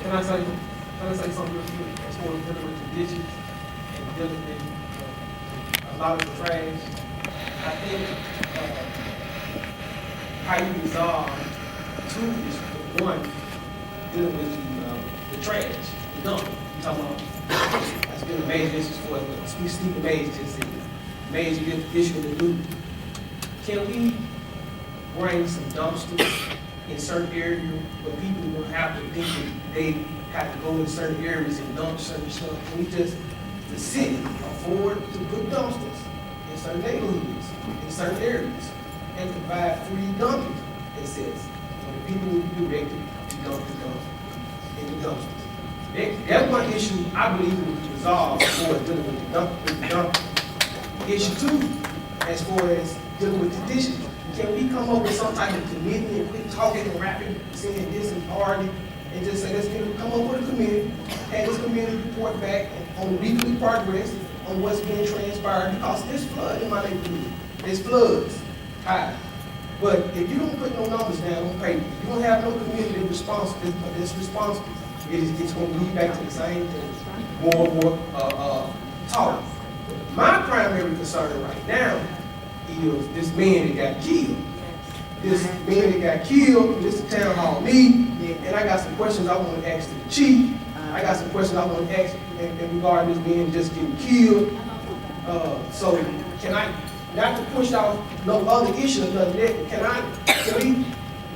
Can I say something real quick as far as dealing with the ditches and dealing with a lot of the trash? I think how you resolve two issues. One, dealing with the trash, the dump. You talking about that's been a major issue for us. Stephen Mays just said major issue in the loop. Can we bring some dumpsters in certain areas where people will have to think that they have to go in certain areas and dump certain stuff? Can we just, the city, afford to put dumpsters in certain neighborhoods, in certain areas, and provide free dumping, it says, when the people will be directed to dump the dumpsters, in the dumpsters. That's one issue I believe will be resolved as far as dealing with the dumping. Issue two, as far as dealing with the dishes. Can we come up with some type of committee and quit talking and rapping, saying this and party, and just say, let's come up with a committee, have this committee report back on weekly progress on what's being transpired, because there's flood in my neighborhood. There's floods, high. But if you don't put no numbers down on paper, you don't have no committee that's responsible, it's going to lead back to the same thing, more and more talk. My primary concern right now is this man that got killed. This man that got killed, this is town hall meeting, and I got some questions I want to ask the chief. I got some questions I want to ask in regard to this man just getting killed. So can I, not to push off no other issue or nothing that, can we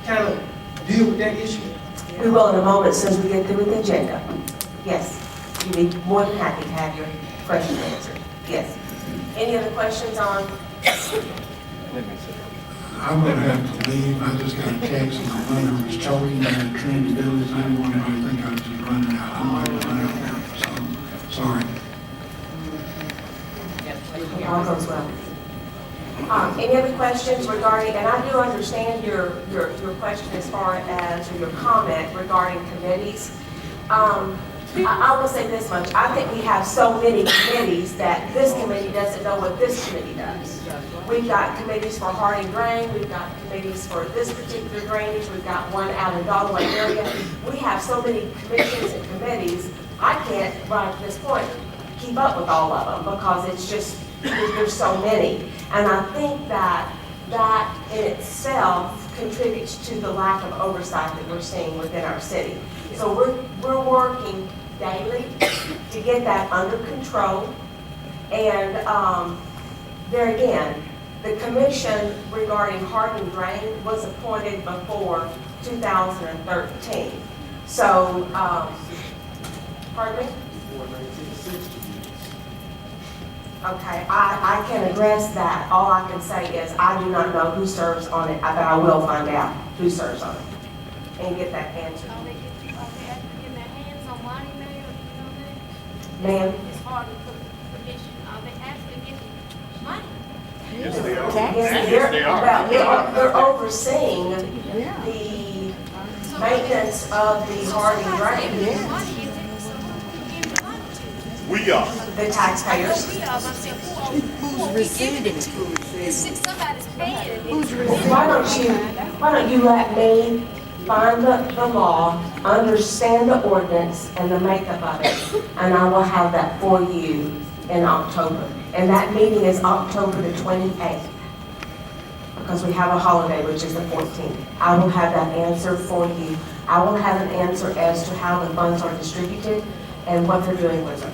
kind of deal with that issue? We will in a moment as soon as we get through with the agenda. Yes, you'd be more than happy to have your question answered. Yes. Any other questions on? I'm going to have to leave. I just got a text and my brother was choking and trying to do this. I didn't want anybody to think I was just running out. I'm going to run out there. So, sorry. All goes well. Any other questions regarding, and I do understand your question as far as, or your comment regarding committees. I will say this much. I think we have so many committees that this committee doesn't know what this committee does. We've got committees for Harding Drain. We've got committees for this particular drainage. We've got one out in Dogway area. We have so many commissions and committees. I can't, right at this point, keep up with all of them because it's just, there's so many. And I think that in itself contributes to the lack of oversight that we're seeing within our city. So we're working daily to get that under control. And there again, the commission regarding Harding Drain was appointed before 2013. So, pardon me? Okay, I can address that. All I can say is I do not know who serves on it, but I will find out who serves on it and get that answer. Are they getting their hands on money now? You know that? Ma'am? It's hard to put permission. Are they actually getting money? Yes, they are. Yes, they are. They're overseeing the maintenance of the Harding Drain. Money is it? So who giving the money to? We are. The taxpayers. We are, but I'm saying, who are we giving it to? Somebody's paying it. Why don't you let me find the law, understand the ordinance and the makeup of it, and I will have that for you in October. And that meeting is October the 28th, because we have a holiday, which is the 14th. I will have that answer for you. I will have an answer as to how the funds are distributed and what they're doing with them.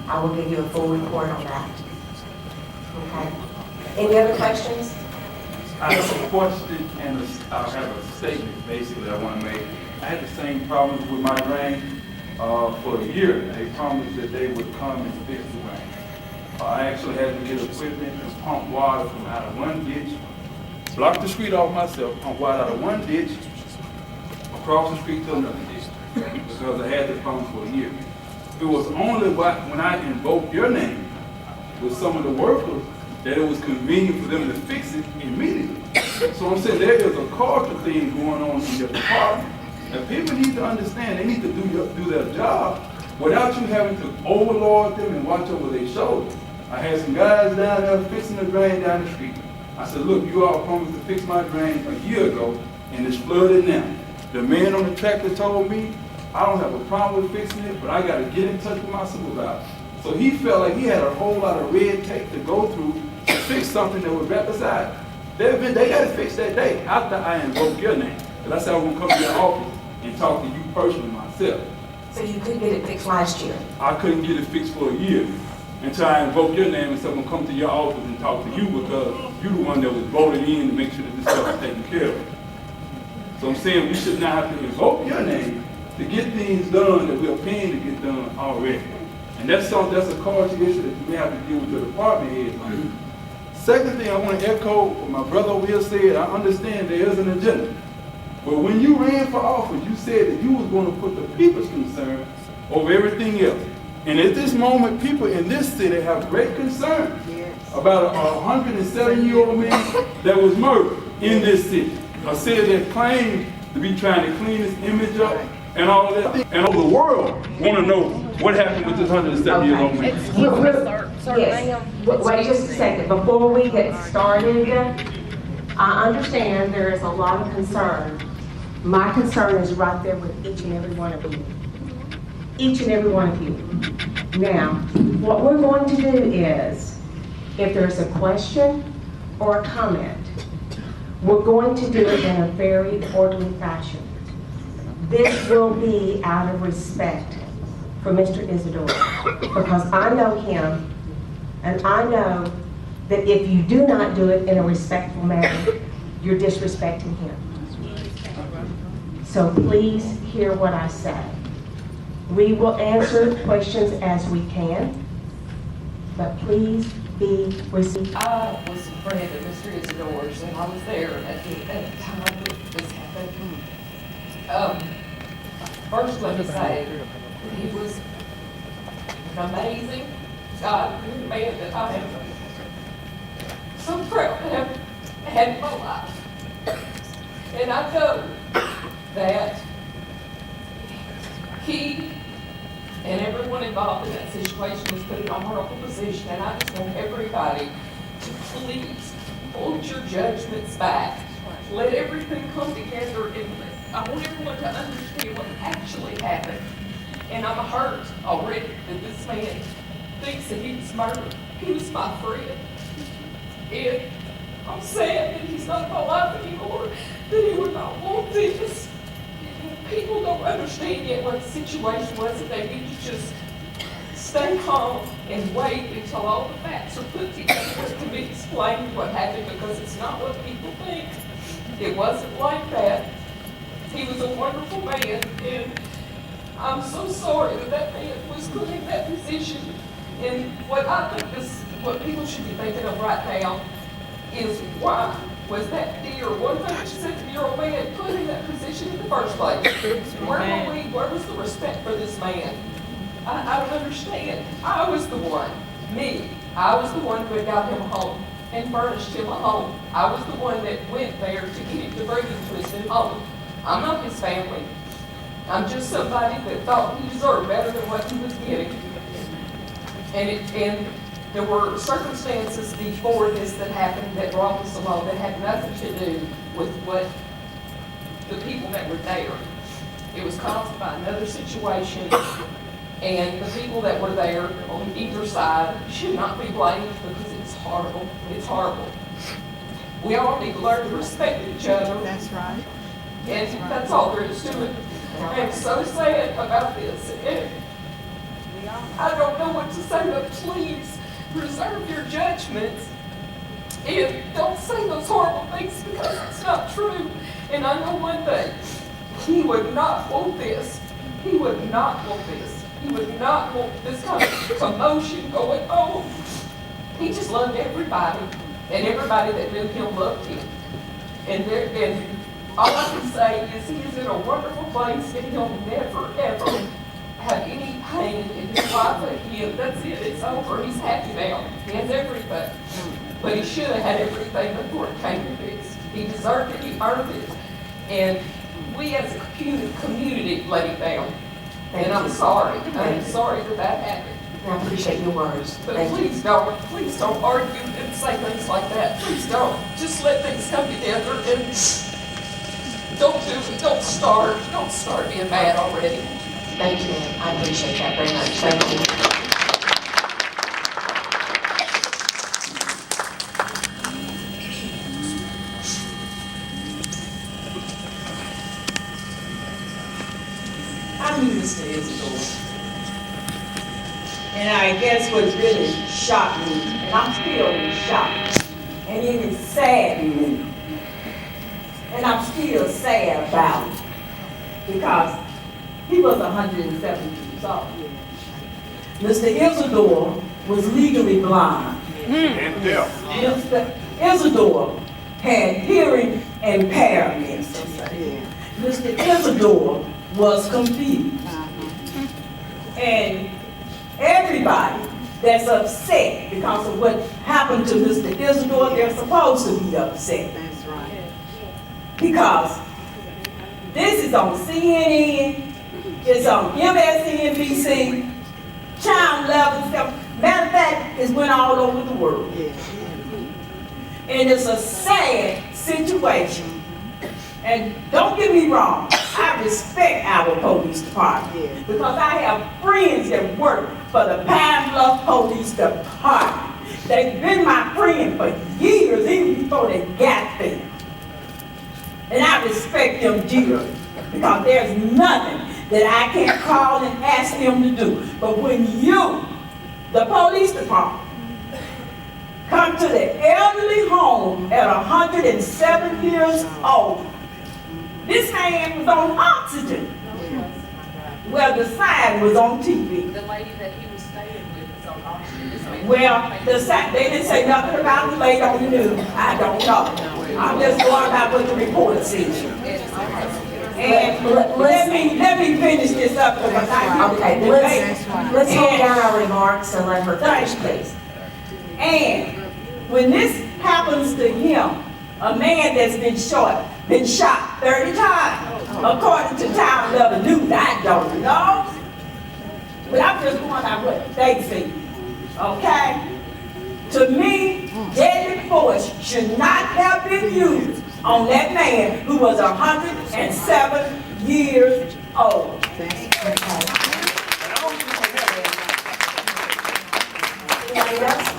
I will give you a full report on that. Okay. Any other questions? I have a question and I have a statement basically I want to make. I had the same problems with my drain for a year. They promised that they would come and fix the drain. I actually had to get equipment and pump water from out of one ditch, block the street off myself, pump water out of one ditch, across the street to another ditch, because I had this problem for a year. It was only when I invoked your name with some of the workers that it was convenient for them to fix it immediately. So I'm saying there is a culture thing going on in your department. And people need to understand they need to do their job without you having to overlord them and watch over their shoulders. I had some guys down there fixing the drain down the street. I said, look, you all promised to fix my drain a year ago and it's flooded now. The man on the tractor told me I don't have a problem with fixing it, but I gotta get in touch with my supervisor. So he felt like he had a whole lot of red tape to go through to fix something that was right beside. They got it fixed that day after I invoked your name. Because I said I was gonna come to your office and talk to you personally myself. So you could get it fixed last year? I couldn't get it fixed for a year until I invoked your name and said I'm gonna come to your office and talk to you because you're the one that was voted in to make sure that this stuff is taken care of. So I'm saying we should not have to invoke your name to get things done that we're paying to get done already. And that's a culture issue that you may have to deal with your department heads on. Second thing I want to echo what my brother over here said, I understand there is an agenda. But when you ran for office, you said that you was going to put the people's concern over everything else. And at this moment, people in this city have great concern about a 107-year-old man that was murdered in this city. A city that claims to be trying to clean its image up and all of that. And all the world want to know what happened with this 107-year-old man. Yes. Wait just a second. Before we get started, I understand there is a lot of concern. My concern is right there with each and every one of you. Each and every one of you. Now, what we're going to do is, if there's a question or a comment, we're going to do it in a very orderly fashion. This will be out of respect for Mr. Isidore, because I know him, and I know that if you do not do it in a respectful manner, you're disrespecting him. So please hear what I say. We will answer questions as we can, but please be respectful. I was a friend of Mr. Isidore's, and I was there at the time that this happened. First, let me say, he was an amazing God, man that I am so proud to have had in my life. And I know that he and everyone involved in that situation was put in a horrible position, and I just want everybody to please hold your judgments back. Let everything come together, and I want everyone to understand what actually happened. And I'm hurt already that this man thinks that he was murdered. He was my friend. And I'm sad that he's not in my life anymore, that he would not want this. People don't understand yet what the situation was, and they need to just stay calm and wait until all the facts are put together to be explained what happened, because it's not what people think. It wasn't like that. He was a wonderful man, and I'm so sorry that that man was put in that position. And what I think is, what people should be thinking of right now is, why was that dear 107-year-old man put in that position in the first place? Where was the respect for this man? I don't understand. I was the one who had got him a home and furnished him a home. I was the one that went there to get him to bring him to his new home. I'm not his family. I'm just somebody that thought he deserved better than what he was getting. And there were circumstances before this that happened that brought this along that had nothing to do with what the people that were there. It was caused by another situation, and the people that were there on either side should not be blamed, because it's horrible. It's horrible. We all need to learn to respect each other. That's right. And that's all there is to it. I'm so sad about this. And I don't know what to say, but please reserve your judgments and don't say those horrible things, because it's not true. And I know one thing, he would not want this. He would not want this. He would not want this kind of commotion going on. He just loved everybody, and everybody that knew him loved him. And all I can say is he is in a wonderful place, and he'll never, ever have any pain in his life again. That's it. It's over. He's happy now. He has everything. But he should have had everything before it came to this. He deserved it. He earned it. And we as a community let him down. And I'm sorry. I'm sorry that happened. I appreciate your words. But please don't argue and say things like that. Please don't. Just let things come together, and Don't do it, don't start being mad already. Thank you, ma'am. I appreciate that very much. Thank you. I knew Mr. Isidore. And I guess what really shocked me, and I'm still in shock, and it is saddened me. And I'm still sad about it, because he was 107 years old. Mr. Isidore was legally blind. And deaf. Mr. Isidore had hearing impairment. Mr. Isidore was confused. And everybody that's upset because of what happened to Mr. Isidore, they're supposed to be upset. That's right. Because this is on CNN, it's on MSNBC, Channel 11 stuff. Matter of fact, it went all over the world. Yeah. And it's a sad situation. And don't get me wrong, I respect our police department because I have friends that work for the Pine Bluff Police Department. They've been my friend for years, even before they got there. And I respect them dearly because there's nothing that I can't call and ask them to do. But when you, the police department, come to the elderly home at 107 years old, this man was on oxygen. Well, the sign was on TV. The lady that he was staying with was on oxygen. Well, they didn't say nothing about the lady on the news. I don't know. I'm just going about what the report says. And let me finish this up because I Okay, let's hold down our remarks and let her finish, please. And when this happens to him, a man that's been shot 30 times, according to Town Level News, I don't know. But I'm just going out what they say, okay? To me, deadly force should not have been used on that man who was 107 years old. Anybody else?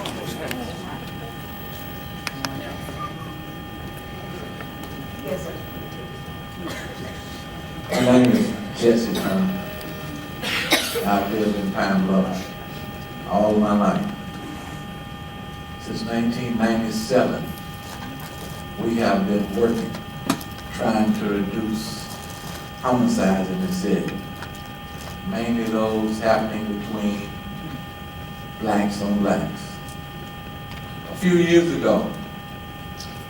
Yes, sir. My name is Jesse Turner. I've lived in Pine Bluff all my life. Since 1997, we have been working, trying to reduce homicides in the city. Mainly those happening between blacks on blacks. A few years ago,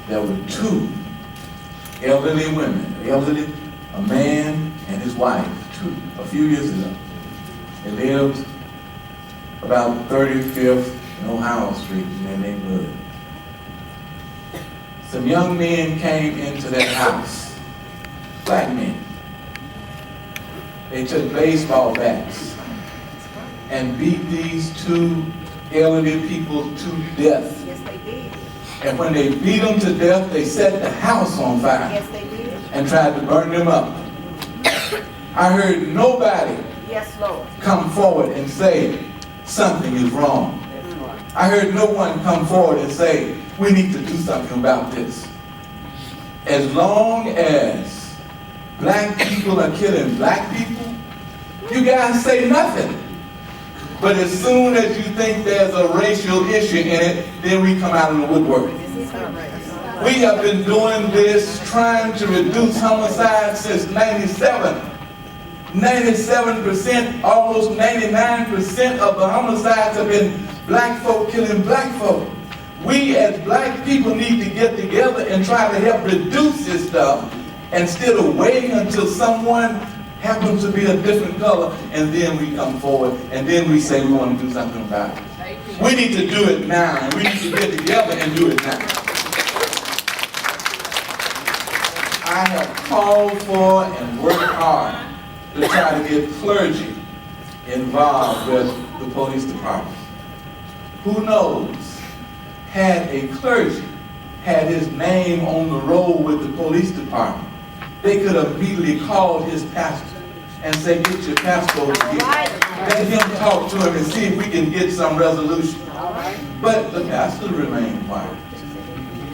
there were two elderly women, a man and his wife, a few years ago. They lived about 35th and Ohio Street in their neighborhood. Some young men came into their house, black men. They took baseball bats and beat these two elderly people to death. Yes, they did. And when they beat them to death, they set the house on fire. Yes, they did. And tried to burn them up. I heard nobody Yes, Lord. come forward and say something is wrong. That's right. I heard no one come forward and say we need to do something about this. As long as black people are killing black people, you guys say nothing. But as soon as you think there's a racial issue in it, then we come out of the woodwork. We have been doing this, trying to reduce homicide since 97. 97%, almost 99% of the homicides have been black folk killing black folk. We as black people need to get together and try to help reduce this stuff instead of waiting until someone happens to be a different color and then we come forward and then we say we want to do something about it. We need to do it now, and we need to get together and do it now. I have called for and worked hard to try to get clergy involved with the police department. Who knows, had a clergy had his name on the roll with the police department, they could have immediately called his pastor and say, get your passport here. Let him talk to him and see if we can get some resolution. But the pastor remained quiet.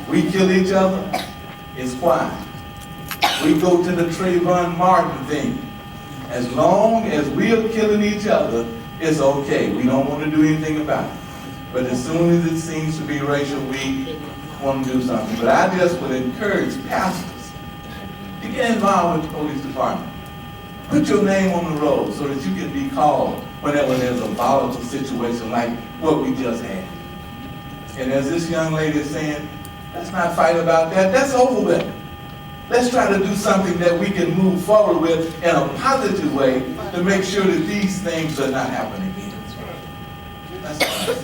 We kill each other, it's quiet. We go to the Trayvon Martin thing. As long as we are killing each other, it's okay. We don't want to do anything about it. But as soon as it seems to be racial, we want to do something. But I just would encourage pastors to get involved with the police department. Put your name on the roll so that you can be called whenever there's a volatile situation like what we just had. And as this young lady is saying, let's not fight about that. That's over with. Let's try to do something that we can move forward with in a positive way to make sure that these things are not happening again. That's all.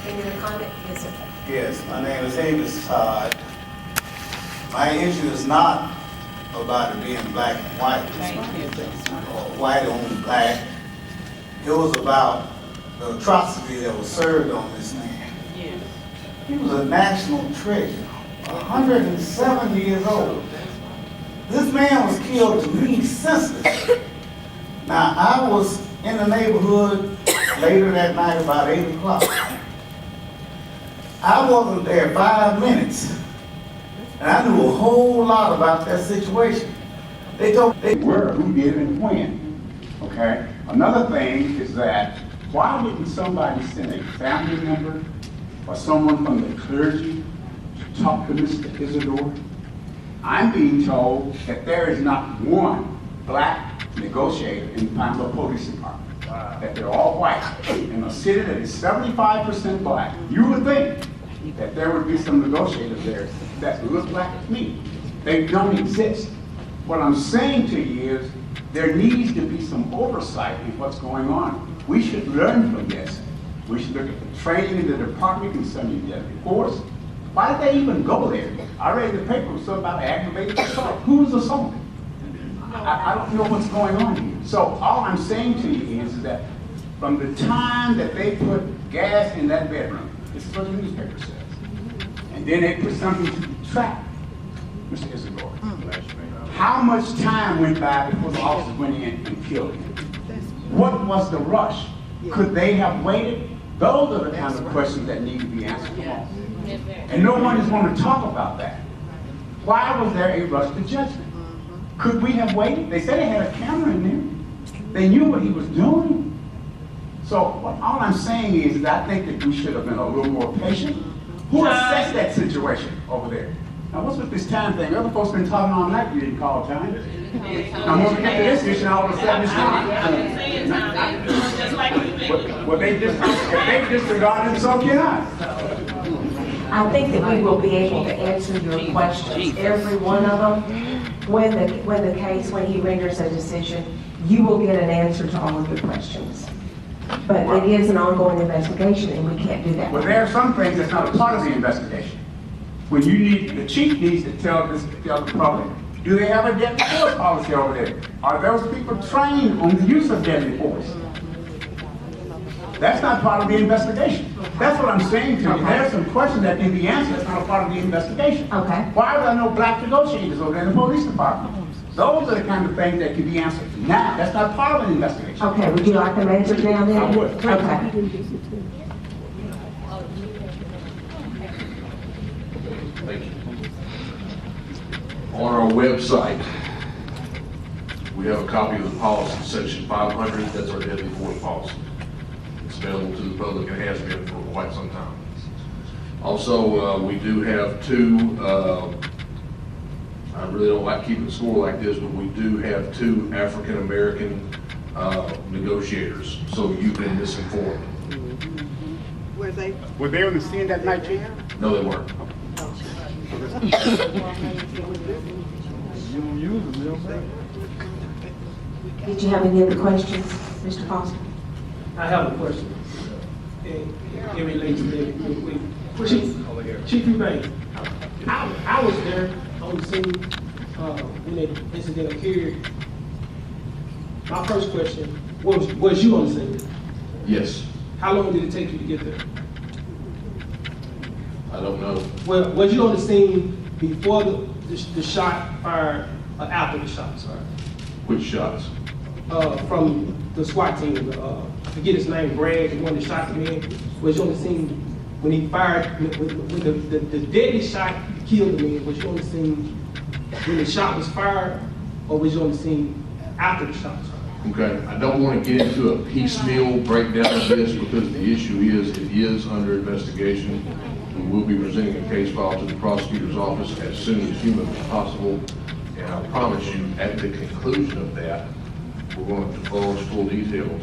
Any other comment? Yes, sir. Yes, my name is Amos Todd. My issue is not about it being black and white, or white on black. It was about the atrocity that was served on this man. He was a national treasure, 107 years old. This man was killed to me senseless. Now, I was in the neighborhood later that night, about 8 o'clock. I wasn't there 5 minutes, and I knew a whole lot about that situation. They told me where, who did it, and when. Okay? Another thing is that why wouldn't somebody send a family member or someone from the clergy to talk to Mr. Isidore? I'm being told that there is not one black negotiator in the Pine Bluff Police Department. That they're all white. In a city that is 75% black, you would think that there would be some negotiators there that look like me. They don't exist. What I'm saying to you is there needs to be some oversight in what's going on. We should learn from this. We should look at the training in the department concerning deadly force. Why did they even go there? I read in the paper was something about aggravated assault. Who's assaulted? I don't know what's going on here. So all I'm saying to you is that from the time that they put gas in that bedroom, this is what the newspaper says, and then they put something to trap Mr. Isidore. How much time went by before the officers went in and killed him? What was the rush? Could they have waited? Those are the kinds of questions that need to be answered. And no one is going to talk about that. Why was there a rush to judgment? Could we have waited? They said they had a camera in there. They knew what he was doing. So all I'm saying is that I think that we should have been a little more patient. Who assessed that situation over there? Now what's with this time thing? Other folks been talking all night, you didn't call time. Now when we get to this issue, all of a sudden it's not. Well, if they disregard it, so can I. I think that we will be able to answer your questions, every one of them, when he renders a decision. You will get an answer to all of your questions. But it is an ongoing investigation, and we can't do that. Well, there are some things that's not a part of the investigation. When the chief needs to tell the public, do they have a deadly force policy over there? Are those people trained on the use of deadly force? That's not part of the investigation. That's what I'm saying to you. Okay. There are some questions that can be answered that's not a part of the investigation. Okay. Why are there no black negotiators over there in the police department? Those are the kind of things that can be answered now. That's not part of an investigation. Okay, would you like them answered now then? I would. Okay. Thank you. On our website, we have a copy of the policy, section 500, that's our deadly force policy. It's available to the public and has been for quite some time. Also, we do have two, I really don't like keeping score like this, but we do have two African-American negotiators, so you've been misinformed. Were they on the scene that night, Chief? No, they weren't. Did you have any other questions, Mr. Foster? I have a question. It relates to that real quick. Chief Eubanks, I was there on the scene when the incident occurred. My first question, was you on the scene? Yes. How long did it take you to get there? I don't know. Well, was you on the scene before the shot fired or after the shots fired? Which shots? From the SWAT team, I forget his name, Brad, the one that shot the man. Was you on the scene when he fired, when the deadly shot killed the man? Was you on the scene when the shot was fired, or was you on the scene after the shot was fired? Okay, I don't want to get into a piecemeal breakdown of this because the issue is, it is under investigation. We will be presenting a case file to the prosecutor's office as soon as humanly possible. And I promise you, at the conclusion of that, we're going to divulge full details.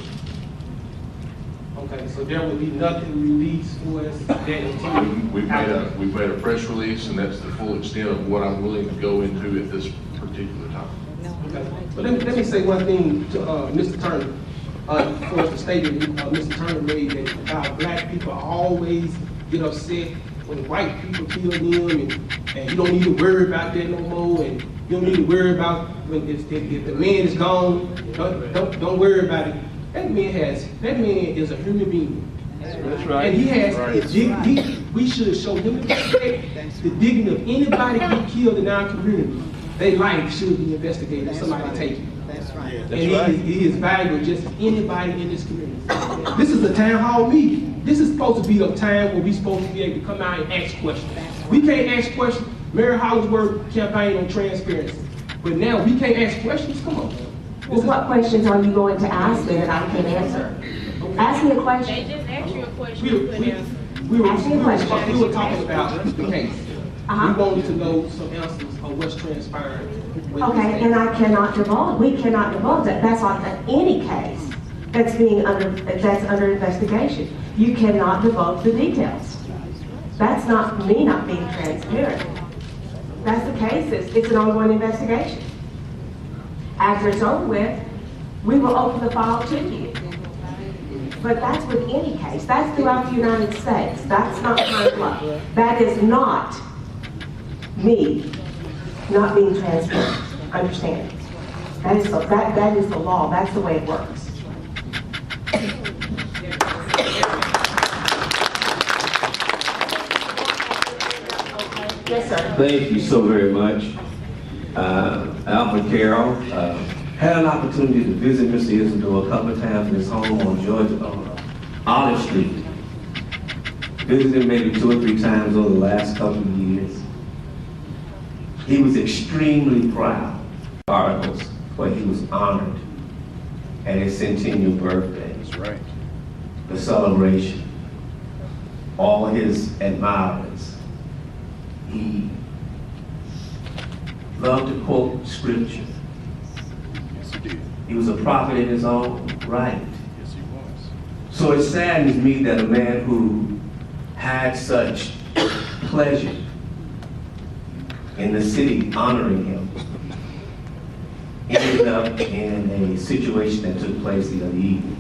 Okay, so there will be nothing released for us that until We've made a press release, and that's the full extent of what I'm willing to go into at this particular time. Okay. But let me say one thing to Mr. Turner. For the statement Mr. Turner made that black people always get upset when white people kill them, and you don't need to worry about that no more, and you don't need to worry about when if the man is gone. Don't worry about it. That man is a human being. That's right. And he has his dignity. We should show him the respect, the dignity of anybody get killed in our community. Their life should be investigated. Somebody take it. That's right. And he is valuable just as anybody in this community. This is a town hall meeting. This is supposed to be a time where we're supposed to be able to come out and ask questions. We can't ask questions. Mary Hollingsworth campaign on transparency. But now we can't ask questions? Come on. Well, what questions are you going to ask me that I can answer? Ask me a question. They just asked you a question. We were talking about the case. We wanted to know some answers on what's transpiring. Okay, and I cannot divulge, we cannot divulge that. That's on any case that's under investigation. You cannot divulge the details. That's not me not being transparent. That's the case, it's an ongoing investigation. After it's over with, we will open the file to you. But that's with any case. That's throughout the United States. That's not Pine Bluff. That is not me not being transparent. Understand? That is the law. That's the way it works. Yes, sir. Thank you so very much. Alfred Carroll. Had an opportunity to visit Mr. Isidore a couple of times in his home on Olive Street. Visited maybe 2 or 3 times over the last couple of years. He was extremely proud of articles where he was honored at his centennial birthday. That's right. The celebration, all his admirers. He loved to quote scripture. Yes, he did. He was a prophet in his own right. Yes, he was. So it saddens me that a man who had such pleasure in the city honoring him ended up in a situation that took place the other evening.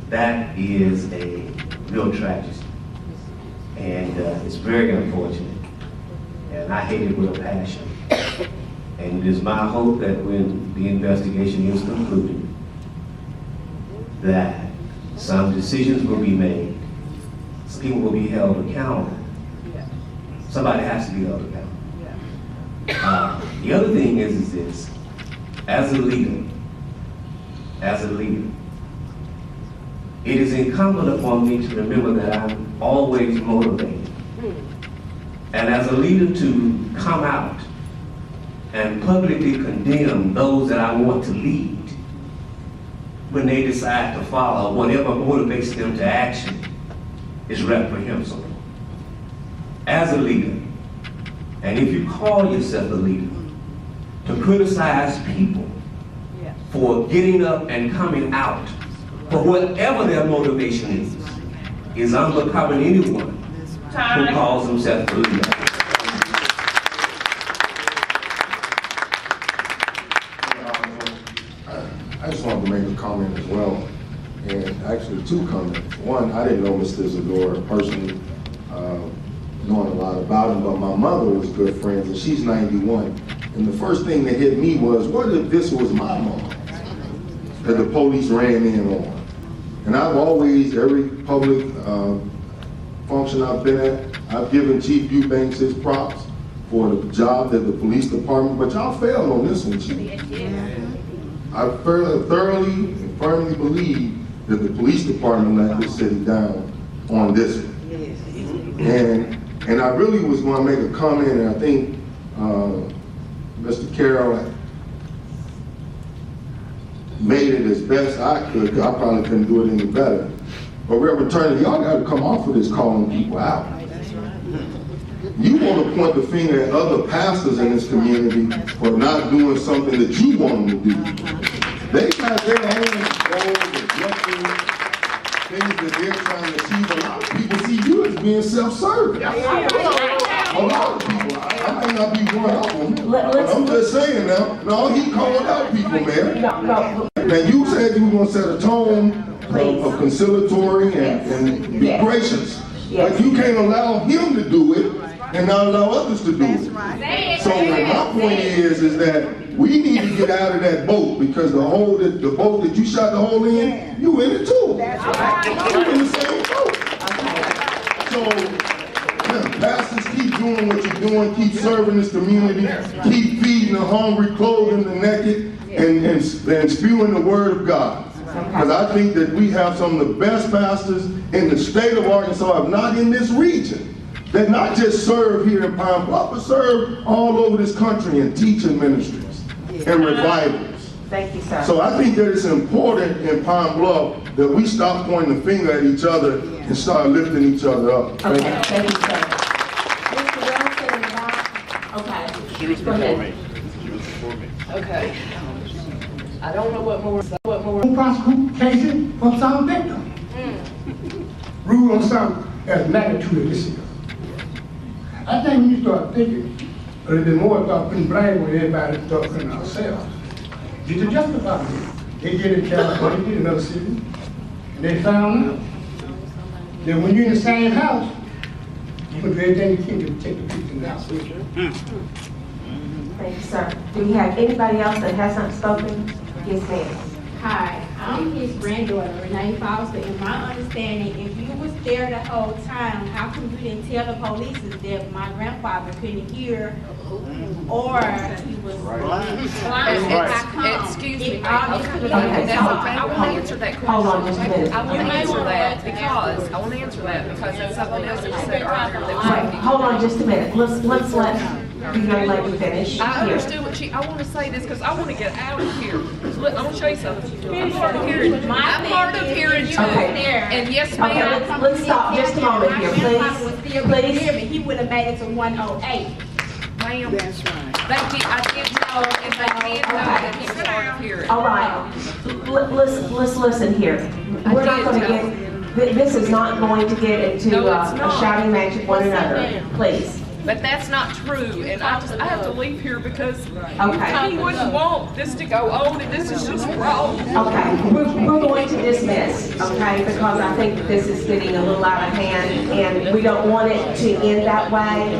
That is a real tragedy. And it's very unfortunate. And I hate it with a passion. And it is my hope that when the investigation is concluded, that some decisions will be made, some people will be held accountable. Somebody has to be held accountable. The other thing is this, as a leader, it is incumbent upon me to remember that I'm always motivated. And as a leader to come out and publicly condemn those that I want to lead when they decide to follow whatever motivates them to action is reprehensible. As a leader, and if you call yourself a leader, to criticize people for getting up and coming out for whatever their motivation is unbecoming anyone who calls himself a leader. I just wanted to make a comment as well, and actually 2 comments. One, I didn't know Mr. Isidore personally, knowing a lot about him, but my mother was good friends, and she's 91. And the first thing that hit me was, what if this was my mom that the police ran in on? And I've always, every public function I've been at, I've given Chief Eubanks his props for the job that the police department, but y'all failed on this one, Chief. I thoroughly and firmly believe that the police department let this city down on this one. And I really was going to make a comment, and I think Mr. Carroll made it as best I could, because I probably couldn't do it any better. But Reverend Turner, y'all got to come off of this calling people out. You want to point the finger at other pastors in this community for not doing something that you want them to do. They got their own goals, objectives, things that they're trying to achieve. A lot of people see you as being self-serving. A lot of people. I may not be one of them, but I'm just saying now. No, he calling out people, man. No. Now you said you were going to set a tone of conciliatory and be gracious, but you can't allow him to do it and not allow others to do it. So my point is that we need to get out of that boat, because the boat that you shot the hole in, you in it too. You in the same boat. So pastors, keep doing what you're doing, keep serving this community, keep feeding the hungry, clothing the naked, and spewing the word of God. Because I think that we have some of the best pastors in the state of Arkansas, if not in this region, that not just serve here in Pine Bluff, but serve all over this country in teaching ministries and revivals. Thank you, sir. So I think that it's important in Pine Bluff that we stop pointing the finger at each other and start lifting each other up. Okay, thank you, sir. Mr. Wilson in the back. Okay. She was before me. She was before me. Okay. I don't know what more. Who prosecute cases for some victim? Rule on some as magnitude of this year. I think when you start thinking a little bit more about putting blame on everybody, start putting ourselves. Did you justify it? They did it in California, they did it in another city, and they found out that when you're in the same house, you can do everything you can to protect the people in the house. Thank you, sir. Do we have anybody else that has not spoken? Yes, ma'am. Hi, I'm his granddaughter, Renee Foster. In my understanding, if you was there the whole time, how come you didn't tell the police that my grandfather couldn't hear, or he was blind? Excuse me. I want to answer that question. Hold on just a minute. I want to answer that because there's something else that you said earlier that Wait, hold on just a minute. Let's let the young lady finish. I understood what I want to say this because I want to get out of here. Look, I want to show you something. I'm hard of hearing. I'm hard of hearing too. And yes, ma'am. Okay, let's stop just a moment here, please. Please. He would have made it to 108. Ma'am. That's right. I did know, and they did know that he was hard of hearing. All right, let's listen here. We're not going to get, this is not going to get into a shouting match with one another, please. But that's not true, and I have to leave here because Okay. he wouldn't want this to go on, and this is just wrong. Okay, we're going to dismiss, okay, because I think that this is getting a little out of hand, and we don't want it to end that way.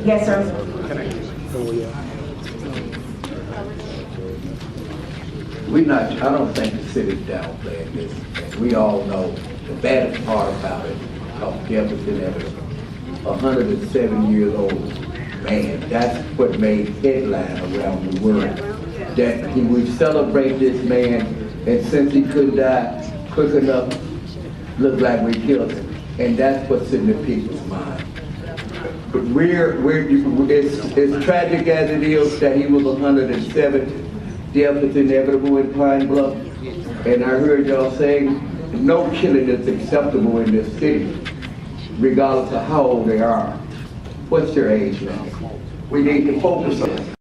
Yes, sir. I don't think the city's downplaying this. And we all know the baddest part about it, because Jefferson Evans, 107 years old man, that's what made headline around the world. That he would celebrate this man, and since he couldn't die quick enough, looked like we killed him. And that's what's in the people's mind. But it's tragic as it is that he was 107. Death is inevitable in Pine Bluff. And I heard y'all saying no killing is acceptable in this city, regardless of how old they are. What's their age now? We need to focus on it.